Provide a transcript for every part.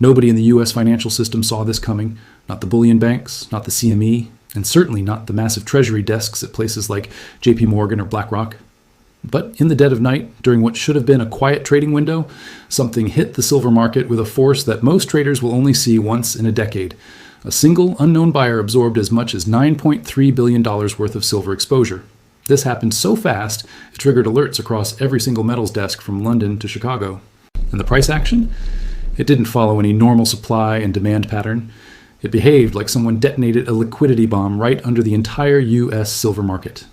Nobody in the US financial system saw this coming, not the bullion banks, not the CME, and certainly not the massive treasury desks at places like JP Morgan or BlackRock. But in the dead of night, during what should have been a quiet trading window, something hit the silver market with a force that most traders will only see once in a decade. A single unknown buyer absorbed as much as $9.3 billion worth of silver exposure. This happened so fast, it triggered alerts across every single metals desk from London to Chicago. And the price action? It didn't follow any normal supply and demand pattern. It behaved like someone detonated a liquidity bomb right under the entire US silver market.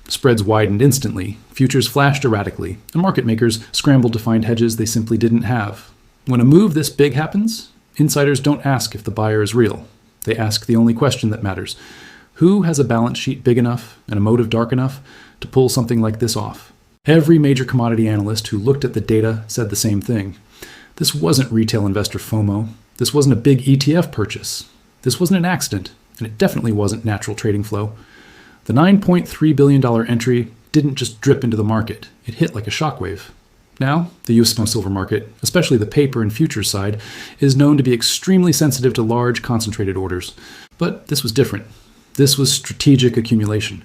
Spreads widened instantly, futures flashed erratically, and market makers scrambled to find hedges they simply didn't have. When a move this big happens, insiders don't ask if the buyer is real. They ask the only question that matters. Who has a balance sheet big enough and a motive dark enough to pull something like this off? Every major commodity analyst who looked at the data said the same thing. This wasn't retail investor FOMO. This wasn't a big ETF purchase. This wasn't an accident, and it definitely wasn't natural trading flow. The $9.3 billion entry didn't just drip into the market. It hit like a shockwave. Now, the US silver market, especially the paper and futures side, is known to be extremely sensitive to large concentrated orders. But this was different. This was strategic accumulation,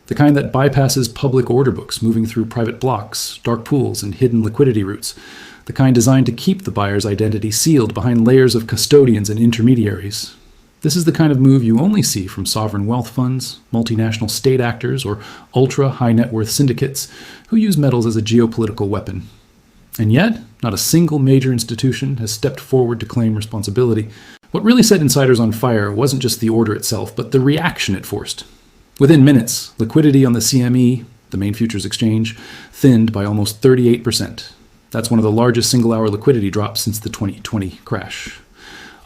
the kind that bypasses public order books moving through private blocks, dark pools, and hidden liquidity routes, the kind designed to keep the buyer's identity sealed behind layers of custodians and intermediaries. This is the kind of move you only see from sovereign wealth funds, multinational state actors, or ultra-high net worth syndicates who use metals as a geopolitical weapon. And yet, not a single major institution has stepped forward to claim responsibility. What really set insiders on fire wasn't just the order itself, but the reaction it forced. Within minutes, liquidity on the CME, the main futures exchange, thinned by almost 38%. That's one of the largest single-hour liquidity drops since the 2020 crash.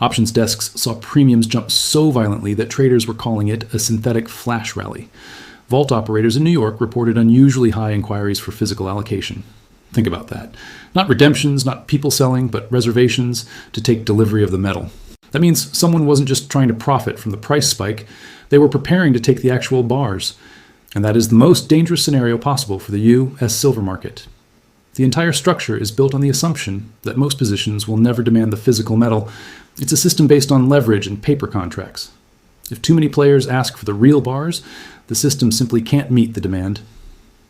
Options desks saw premiums jump so violently that traders were calling it a synthetic flash rally. Vault operators in New York reported unusually high inquiries for physical allocation. Think about that. Not redemptions, not people selling, but reservations to take delivery of the metal. That means someone wasn't just trying to profit from the price spike, they were preparing to take the actual bars. And that is the most dangerous scenario possible for the US silver market. The entire structure is built on the assumption that most positions will never demand the physical metal. It's a system based on leverage and paper contracts. If too many players ask for the real bars, the system simply can't meet the demand.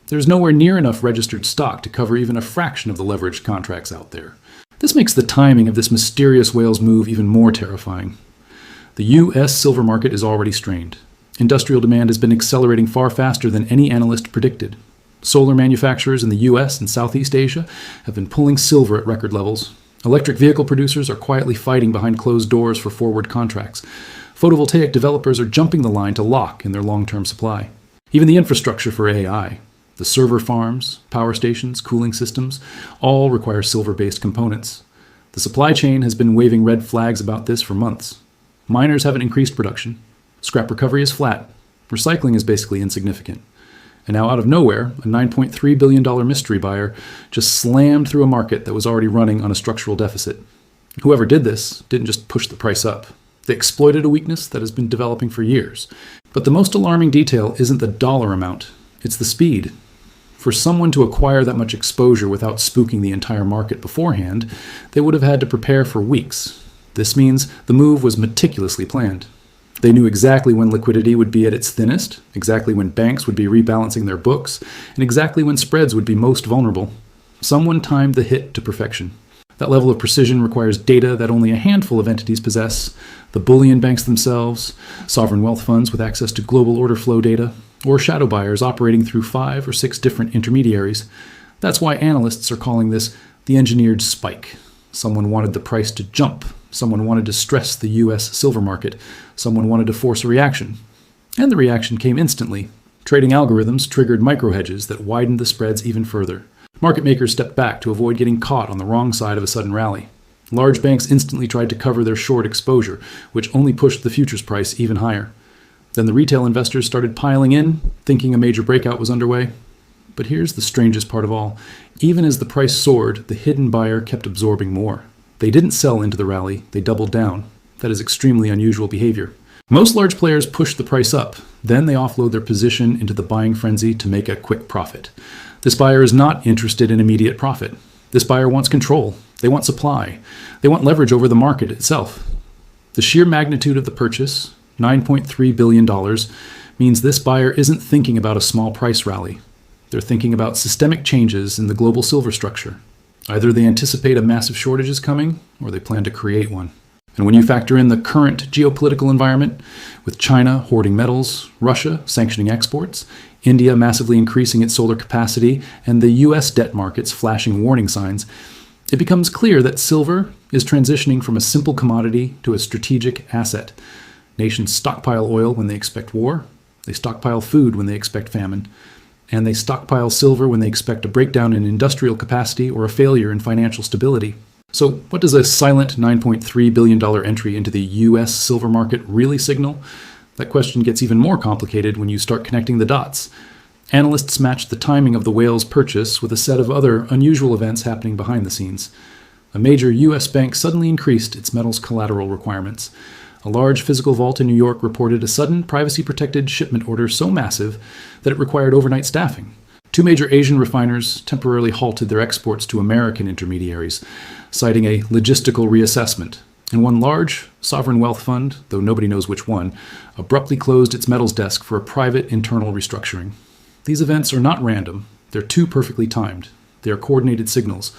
There's nowhere near enough registered stock to cover even a fraction of the leveraged contracts out there. This makes the timing of this mysterious whale's move even more terrifying. The US silver market is already strained. Industrial demand has been accelerating far faster than any analyst predicted. Solar manufacturers in the US and Southeast Asia have been pulling silver at record levels. Electric vehicle producers are quietly fighting behind closed doors for forward contracts. Photovoltaic developers are jumping the line to lock in their long-term supply. Even the infrastructure for AI, the server farms, power stations, cooling systems, all require silver-based components. The supply chain has been waving red flags about this for months. Miners haven't increased production. Scrap recovery is flat. Recycling is basically insignificant. And now out of nowhere, a $9.3 billion mystery buyer just slammed through a market that was already running on a structural deficit. Whoever did this didn't just push the price up. They exploited a weakness that has been developing for years. But the most alarming detail isn't the dollar amount, it's the speed. For someone to acquire that much exposure without spooking the entire market beforehand, they would have had to prepare for weeks. This means the move was meticulously planned. They knew exactly when liquidity would be at its thinnest, exactly when banks would be rebalancing their books, and exactly when spreads would be most vulnerable. Someone timed the hit to perfection. That level of precision requires data that only a handful of entities possess: the bullion banks themselves, sovereign wealth funds with access to global order flow data, or shadow buyers operating through 5 or 6 different intermediaries. That's why analysts are calling this the engineered spike. Someone wanted the price to jump. Someone wanted to stress the US silver market. Someone wanted to force a reaction. And the reaction came instantly. Trading algorithms triggered micro-hedges that widened the spreads even further. Market makers stepped back to avoid getting caught on the wrong side of a sudden rally. Large banks instantly tried to cover their short exposure, which only pushed the futures price even higher. Then the retail investors started piling in, thinking a major breakout was underway. But here's the strangest part of all. Even as the price soared, the hidden buyer kept absorbing more. They didn't sell into the rally, they doubled down. That is extremely unusual behavior. Most large players push the price up, then they offload their position into the buying frenzy to make a quick profit. This buyer is not interested in immediate profit. This buyer wants control. They want supply. They want leverage over the market itself. The sheer magnitude of the purchase, $9.3 billion, means this buyer isn't thinking about a small price rally. They're thinking about systemic changes in the global silver structure. Either they anticipate a massive shortage is coming, or they plan to create one. And when you factor in the current geopolitical environment, with China hoarding metals, Russia sanctioning exports, India massively increasing its solar capacity, and the US debt markets flashing warning signs, it becomes clear that silver is transitioning from a simple commodity to a strategic asset. Nations stockpile oil when they expect war, they stockpile food when they expect famine, and they stockpile silver when they expect a breakdown in industrial capacity or a failure in financial stability. So what does a silent $9.3 billion entry into the US silver market really signal? That question gets even more complicated when you start connecting the dots. Analysts match the timing of the whale's purchase with a set of other unusual events happening behind the scenes. A major US bank suddenly increased its metals collateral requirements. A large physical vault in New York reported a sudden privacy-protected shipment order so massive that it required overnight staffing. Two major Asian refiners temporarily halted their exports to American intermediaries, citing a logistical reassessment. And one large sovereign wealth fund, though nobody knows which one, abruptly closed its metals desk for a private internal restructuring. These events are not random. They're too perfectly timed. They are coordinated signals.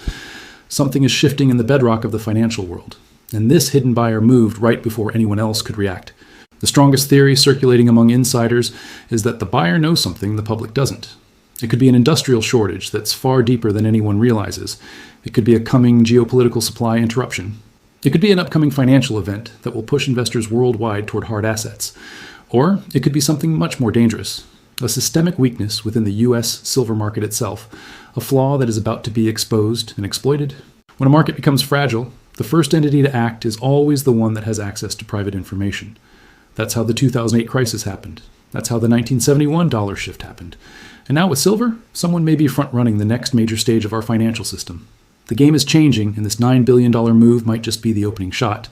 Something is shifting in the bedrock of the financial world. And this hidden buyer moved right before anyone else could react. The strongest theory circulating among insiders is that the buyer knows something the public doesn't. It could be an industrial shortage that's far deeper than anyone realizes. It could be a coming geopolitical supply interruption. It could be an upcoming financial event that will push investors worldwide toward hard assets. Or it could be something much more dangerous, a systemic weakness within the US silver market itself, a flaw that is about to be exposed and exploited. When a market becomes fragile, the first entity to act is always the one that has access to private information. That's how the 2008 crisis happened. That's how the 1971 dollar shift happened. And now with silver, someone may be front-running the next major stage of our financial system. The game is changing, and this $9 billion move might just be the opening shot.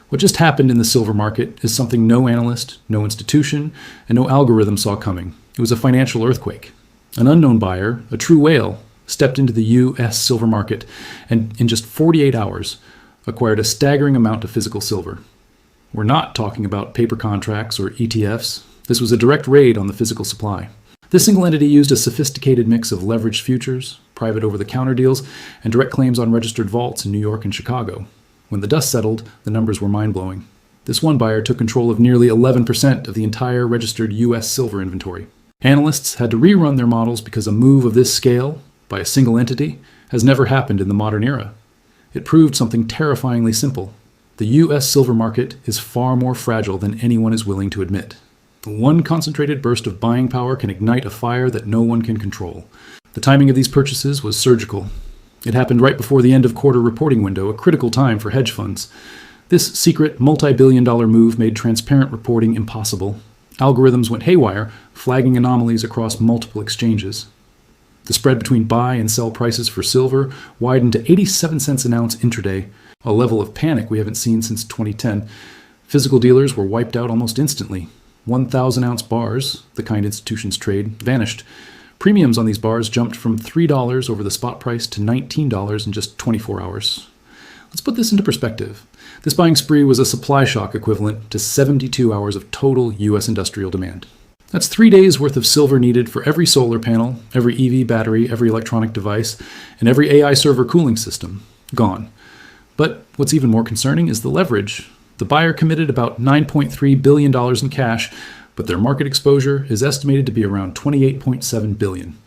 What just happened in the silver market is something no analyst, no institution, and no algorithm saw coming. It was a financial earthquake. An unknown buyer, a true whale, stepped into the U.S. silver market and in just 48 hours acquired a staggering amount of physical silver. We're not talking about paper contracts or ETFs. This was a direct raid on the physical supply. This single entity used a sophisticated mix of leveraged futures, private over-the-counter deals, and direct claims on registered vaults in New York and Chicago. When the dust settled, the numbers were mind-blowing. This one buyer took control of nearly 11% of the entire registered U.S. silver inventory. Analysts had to rerun their models because a move of this scale, by a single entity, has never happened in the modern era. It proved something terrifyingly simple. The U.S. silver market is far more fragile than anyone is willing to admit. One concentrated burst of buying power can ignite a fire that no one can control. The timing of these purchases was surgical. It happened right before the end of quarter reporting window, a critical time for hedge funds. This secret multi-billion-dollar move made transparent reporting impossible. Algorithms went haywire, flagging anomalies across multiple exchanges. The spread between buy and sell prices for silver widened to 87 cents an ounce intraday, a level of panic we haven't seen since 2010. Physical dealers were wiped out almost instantly. 1,000-ounce bars, the kind institutions trade, vanished. Premiums on these bars jumped from $3 over the spot price to $19 in just 24 hours. Let's put this into perspective. This buying spree was a supply shock equivalent to 72 hours of total U.S. industrial demand. That's 3 days worth of silver needed for every solar panel, every EV battery, every electronic device, and every AI server cooling system. Gone. But what's even more concerning is the leverage. The buyer committed about $9.3 billion in cash, but their market exposure is estimated to be around $28.7 billion.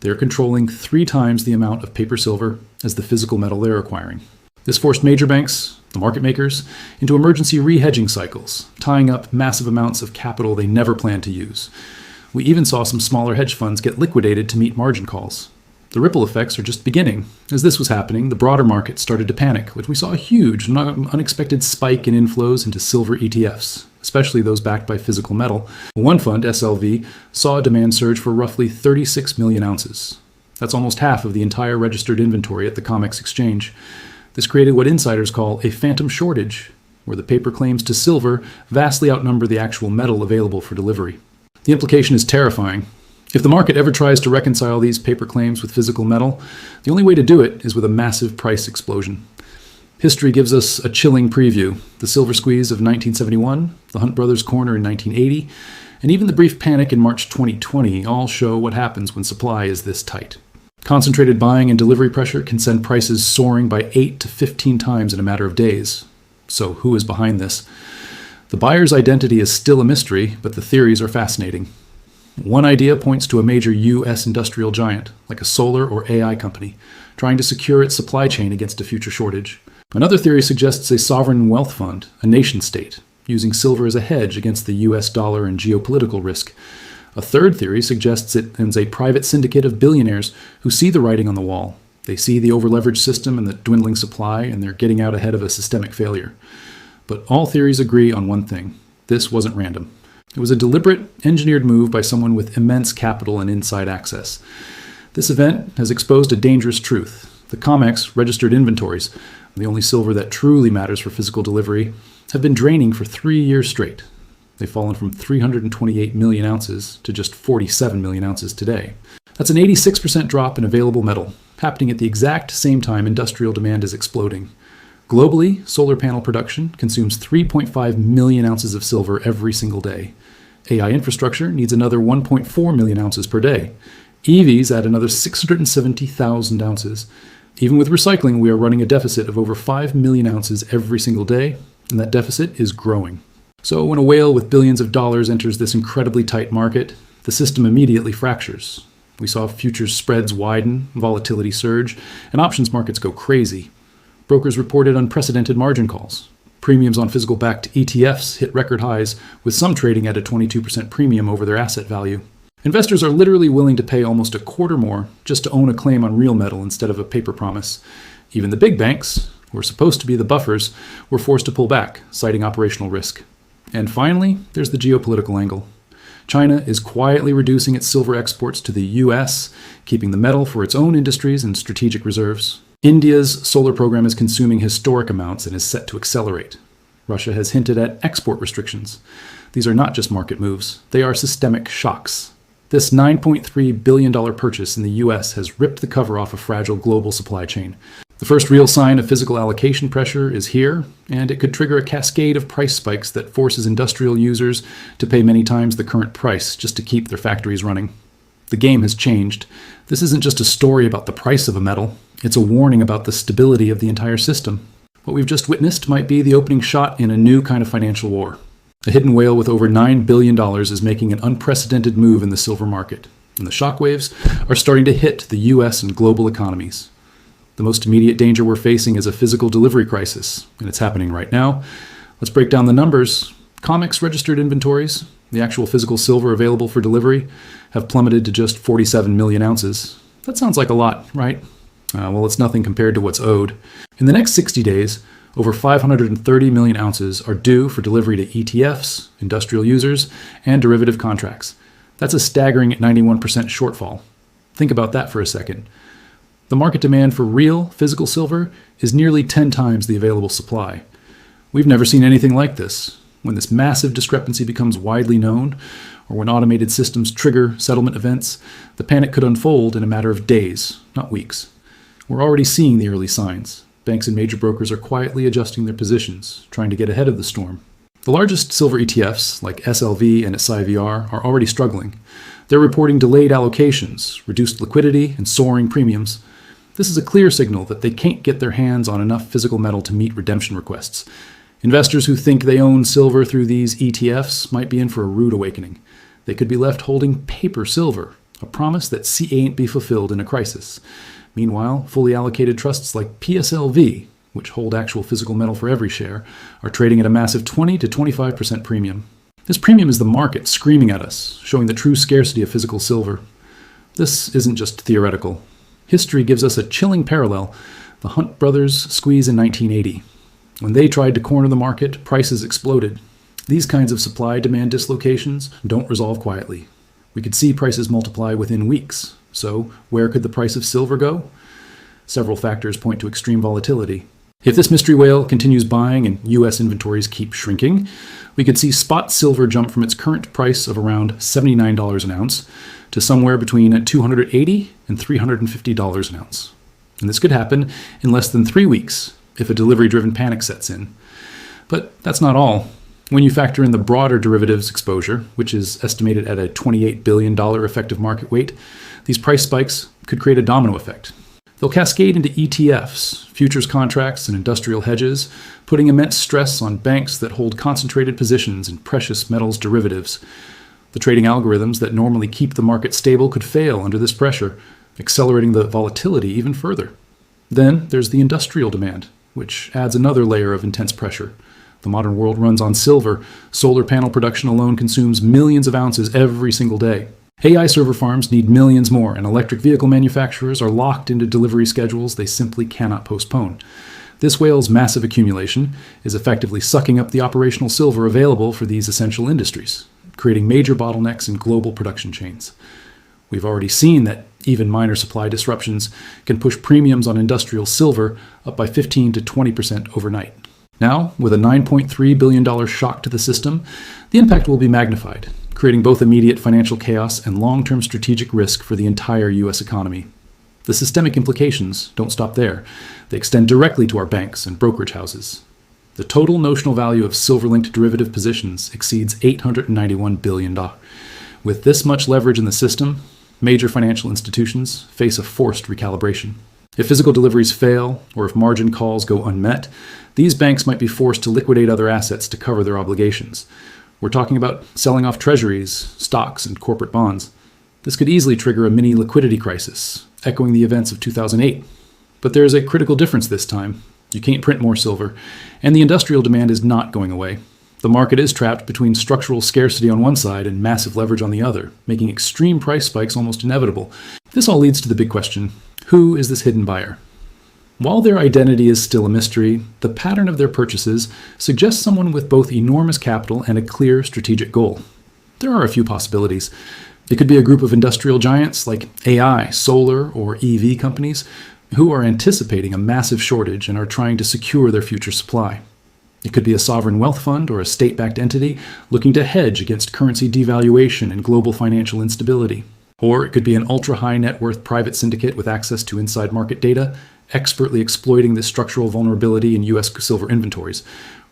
They're controlling 3 times the amount of paper silver as the physical metal they're acquiring. This forced major banks, the market makers, into emergency re-hedging cycles, tying up massive amounts of capital they never planned to use. We even saw some smaller hedge funds get liquidated to meet margin calls. The ripple effects are just beginning. As this was happening, the broader market started to panic, which we saw a huge, unexpected spike in inflows into silver ETFs, especially those backed by physical metal. One fund, SLV, saw a demand surge for roughly 36 million ounces. That's almost half of the entire registered inventory at the COMEX exchange. This created what insiders call a phantom shortage, where the paper claims to silver vastly outnumber the actual metal available for delivery. The implication is terrifying. If the market ever tries to reconcile these paper claims with physical metal, the only way to do it is with a massive price explosion. History gives us a chilling preview. The silver squeeze of 1971, the Hunt Brothers corner in 1980, and even the brief panic in March 2020 all show what happens when supply is this tight. Concentrated buying and delivery pressure can send prices soaring by 8 to 15 times in a matter of days. So who is behind this? The buyer's identity is still a mystery, but the theories are fascinating. One idea points to a major U.S. industrial giant, like a solar or AI company, trying to secure its supply chain against a future shortage. Another theory suggests a sovereign wealth fund, a nation-state, using silver as a hedge against the U.S. dollar and geopolitical risk. A third theory suggests it is a private syndicate of billionaires who see the writing on the wall. They see the over-leveraged system and the dwindling supply, and they're getting out ahead of a systemic failure. But all theories agree on one thing. This wasn't random. It was a deliberate, engineered move by someone with immense capital and inside access. This event has exposed a dangerous truth. The COMEX registered inventories, the only silver that truly matters for physical delivery, have been draining for 3 years straight. They've fallen from 328 million ounces to just 47 million ounces today. That's an 86% drop in available metal, happening at the exact same time industrial demand is exploding. Globally, solar panel production consumes 3.5 million ounces of silver every single day. AI infrastructure needs another 1.4 million ounces per day. EVs add another 670,000 ounces. Even with recycling, we are running a deficit of over 5 million ounces every single day, and that deficit is growing. So when a whale with billions of dollars enters this incredibly tight market, the system immediately fractures. We saw futures spreads widen, volatility surge, and options markets go crazy. Brokers reported unprecedented margin calls. Premiums on physical-backed ETFs hit record highs, with some trading at a 22% premium over their asset value. Investors are literally willing to pay almost a quarter more just to own a claim on real metal instead of a paper promise. Even the big banks, who are supposed to be the buffers, were forced to pull back, citing operational risk. And finally, there's the geopolitical angle. China is quietly reducing its silver exports to the US, keeping the metal for its own industries and strategic reserves. India's solar program is consuming historic amounts and is set to accelerate. Russia has hinted at export restrictions. These are not just market moves, they are systemic shocks. This $9.3 billion purchase in the US has ripped the cover off a fragile global supply chain. The first real sign of physical allocation pressure is here, and it could trigger a cascade of price spikes that forces industrial users to pay many times the current price just to keep their factories running. The game has changed. This isn't just a story about the price of a metal, it's a warning about the stability of the entire system. What we've just witnessed might be the opening shot in a new kind of financial war. A hidden whale with over $9 billion is making an unprecedented move in the silver market, and the shockwaves are starting to hit the US and global economies. The most immediate danger we're facing is a physical delivery crisis, and it's happening right now. Let's break down the numbers. COMEX registered inventories, the actual physical silver available for delivery, have plummeted to just 47 million ounces. That sounds like a lot, right? Well, it's nothing compared to what's owed. In the next 60 days, over 530 million ounces are due for delivery to ETFs, industrial users, and derivative contracts. That's a staggering 91% shortfall. Think about that for a second. The market demand for real, physical silver is nearly 10 times the available supply. We've never seen anything like this. When this massive discrepancy becomes widely known, or when automated systems trigger settlement events, the panic could unfold in a matter of days, not weeks. We're already seeing the early signs. Banks and major brokers are quietly adjusting their positions, trying to get ahead of the storm. The largest silver ETFs, like SLV and SIVR, are already struggling. They're reporting delayed allocations, reduced liquidity, and soaring premiums. This is a clear signal that they can't get their hands on enough physical metal to meet redemption requests. Investors who think they own silver through these ETFs might be in for a rude awakening. They could be left holding paper silver, a promise that ain't be fulfilled in a crisis. Meanwhile, fully allocated trusts like PSLV, which hold actual physical metal for every share, are trading at a massive 20 to 25% premium. This premium is the market screaming at us, showing the true scarcity of physical silver. This isn't just theoretical. History gives us a chilling parallel, the Hunt Brothers squeeze in 1980. When they tried to corner the market, prices exploded. These kinds of supply-demand dislocations don't resolve quietly. We could see prices multiply within weeks. So, where could the price of silver go? Several factors point to extreme volatility. If this mystery whale continues buying and U.S. inventories keep shrinking, we could see spot silver jump from its current price of around $79 an ounce to somewhere between $280 and $350 an ounce. And this could happen in less than 3 weeks if a delivery-driven panic sets in. But that's not all. When you factor in the broader derivatives exposure, which is estimated at a $28 billion effective market weight, these price spikes could create a domino effect. They'll cascade into ETFs, futures contracts, and industrial hedges, putting immense stress on banks that hold concentrated positions in precious metals derivatives. The trading algorithms that normally keep the market stable could fail under this pressure, accelerating the volatility even further. Then there's the industrial demand, which adds another layer of intense pressure. The modern world runs on silver. Solar panel production alone consumes millions of ounces every single day. AI server farms need millions more, and electric vehicle manufacturers are locked into delivery schedules they simply cannot postpone. This whale's massive accumulation is effectively sucking up the operational silver available for these essential industries, creating major bottlenecks in global production chains. We've already seen that even minor supply disruptions can push premiums on industrial silver up by 15 to 20% overnight. Now, with a $9.3 billion shock to the system, the impact will be magnified, creating both immediate financial chaos and long-term strategic risk for the entire U.S. economy. The systemic implications don't stop there. They extend directly to our banks and brokerage houses. The total notional value of silver-linked derivative positions exceeds $891 billion. With this much leverage in the system, major financial institutions face a forced recalibration. If physical deliveries fail, or if margin calls go unmet, these banks might be forced to liquidate other assets to cover their obligations. We're talking about selling off treasuries, stocks, and corporate bonds. This could easily trigger a mini liquidity crisis, echoing the events of 2008. But there's a critical difference this time. You can't print more silver, and the industrial demand is not going away. The market is trapped between structural scarcity on one side and massive leverage on the other, making extreme price spikes almost inevitable. This all leads to the big question: who is this hidden buyer? While their identity is still a mystery, the pattern of their purchases suggests someone with both enormous capital and a clear strategic goal. There are a few possibilities. It could be a group of industrial giants like AI, solar, or EV companies who are anticipating a massive shortage and are trying to secure their future supply. It could be a sovereign wealth fund or a state-backed entity looking to hedge against currency devaluation and global financial instability. Or it could be an ultra-high net worth private syndicate with access to inside market data, expertly exploiting this structural vulnerability in U.S. silver inventories.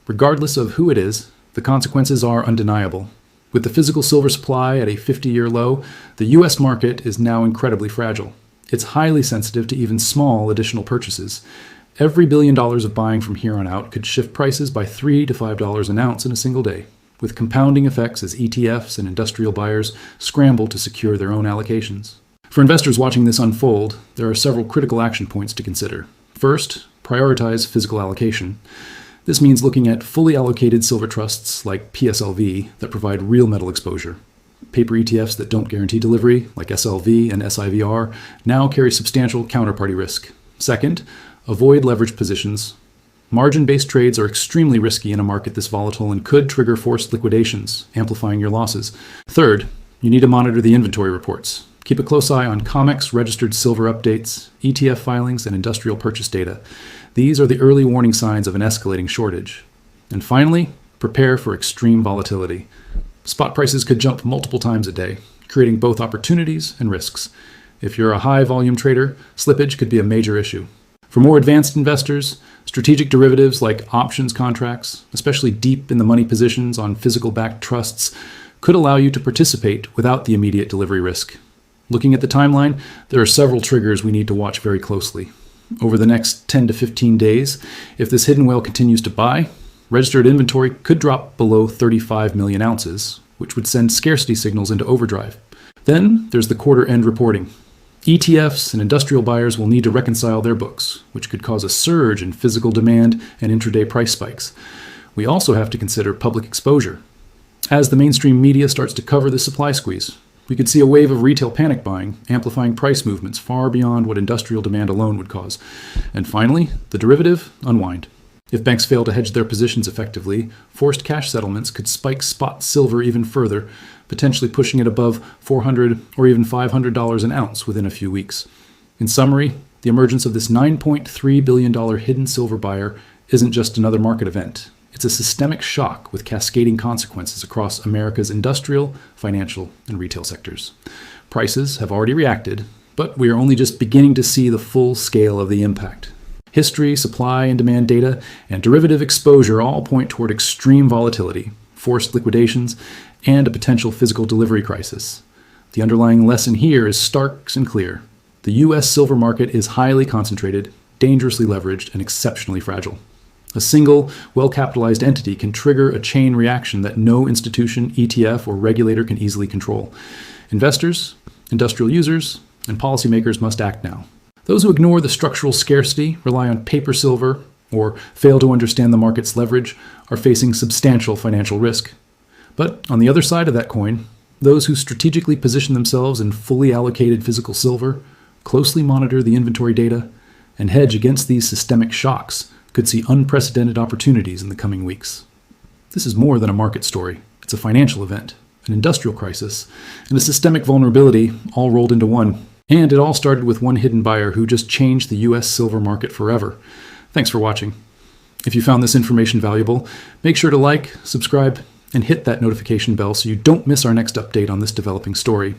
Regardless of who it is, the consequences are undeniable. With the physical silver supply at a 50-year low, the U.S. market is now incredibly fragile. It's highly sensitive to even small additional purchases. Every $1 billion of buying from here on out could shift prices by $3 to $5 an ounce in a single day, with compounding effects as ETFs and industrial buyers scramble to secure their own allocations. For investors watching this unfold, there are several critical action points to consider. First, prioritize physical allocation. This means looking at fully allocated silver trusts like PSLV that provide real metal exposure. Paper ETFs that don't guarantee delivery, like SLV and SIVR, now carry substantial counterparty risk. Second, avoid leveraged positions. Margin-based trades are extremely risky in a market this volatile and could trigger forced liquidations, amplifying your losses. Third, you need to monitor the inventory reports. Keep a close eye on COMEX registered silver updates, ETF filings, and industrial purchase data. These are the early warning signs of an escalating shortage. And finally, prepare for extreme volatility. Spot prices could jump multiple times a day, creating both opportunities and risks. If you're a high-volume trader, slippage could be a major issue. For more advanced investors, strategic derivatives like options contracts, especially deep in the money positions on physical-backed trusts, could allow you to participate without the immediate delivery risk. Looking at the timeline, there are several triggers we need to watch very closely. Over the next 10 to 15 days, if this hidden whale continues to buy, registered inventory could drop below 35 million ounces, which would send scarcity signals into overdrive. Then there's the quarter-end reporting. ETFs and industrial buyers will need to reconcile their books, which could cause a surge in physical demand and intraday price spikes. We also have to consider public exposure. As the mainstream media starts to cover the supply squeeze, we could see a wave of retail panic buying, amplifying price movements far beyond what industrial demand alone would cause. And finally, the derivative unwind. If banks fail to hedge their positions effectively, forced cash settlements could spike spot silver even further, potentially pushing it above $400 or even $500 an ounce within a few weeks. In summary, The emergence of this $9.3 billion hidden silver buyer isn't just another market event. It's a systemic shock with cascading consequences across America's industrial, financial, and retail sectors. Prices have already reacted, but we are only just beginning to see the full scale of the impact. History, supply and demand data, and derivative exposure all point toward extreme volatility, forced liquidations, and a potential physical delivery crisis. The underlying lesson here is stark and clear. The U.S. silver market is highly concentrated, dangerously leveraged, and exceptionally fragile. A single, well-capitalized entity can trigger a chain reaction that no institution, ETF, or regulator can easily control. Investors, industrial users, and policymakers must act now. Those who ignore the structural scarcity, rely on paper silver, or fail to understand the market's leverage are facing substantial financial risk. But on the other side of that coin, those who strategically position themselves in fully allocated physical silver, closely monitor the inventory data, and hedge against these systemic shocks could see unprecedented opportunities in the coming weeks. This is more than a market story. It's a financial event, an industrial crisis, and a systemic vulnerability all rolled into one. And it all started with one hidden buyer who just changed the U.S. silver market forever. Thanks for watching. If you found this information valuable, make sure to like, subscribe, and hit that notification bell so you don't miss our next update on this developing story.